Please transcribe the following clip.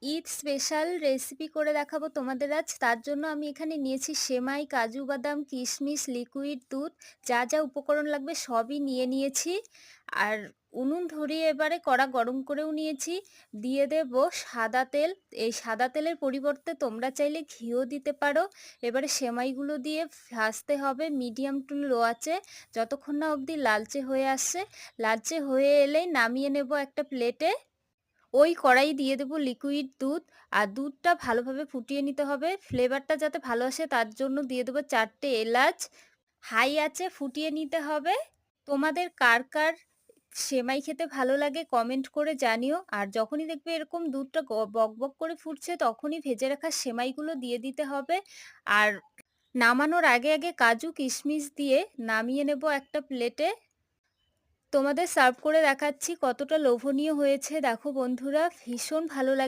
Eid special recipe করে দেখাবো তোমাদের আজ। তার জন্য আমি এখানে নিয়েছি সেমাই, কাজু বাদাম, কিশমিশ, লিকুইড দুধ, যা যা উপকরণ লাগবে সবই নিয়ে নিয়েছি। আর উনুন ধরিয়ে এবারে কড়া গরম করেও নিয়েছি। দিয়ে দেব সাদা তেল। এই সাদা তেলের পরিবর্তে তোমরা চাইলে ঘিও দিতে পারো। এবারে সেমাইগুলো দিয়ে ভাজতে হবে মিডিয়াম টু লো আঁচে, যতক্ষণ না অবধি লালচে হয়ে আসছে। লালচে হয়ে এলেই নামিয়ে নেব একটা প্লেটে। ওই কড়াই দিয়ে দেবো লিকুইড দুধ। আর দুধটা ভালোভাবে ফুটিয়ে নিতে হবে, ফ্লেভারটা যাতে ভালো আসে তার জন্য দিয়ে দেবো ৪টে এলাচ। হাই আঁচে ফুটিয়ে নিতে হবে। তোমাদের কার কার সেমাই খেতে ভালো লাগে কমেন্ট করে জানিও। আর যখনই দেখবে এরকম দুধটা বক বক করে ফুটছে তখনই ভেজে রাখা সেমাইগুলো দিয়ে দিতে হবে। আর নামানোর আগে আগে কাজু কিশমিশ দিয়ে নামিয়ে নেব একটা প্লেটে। তোমাদের সার্ভ করে দেখাচ্ছি কতটা লোভনীয় হয়েছে। দেখো বন্ধুরা, ভীষণ ভালো লাগে।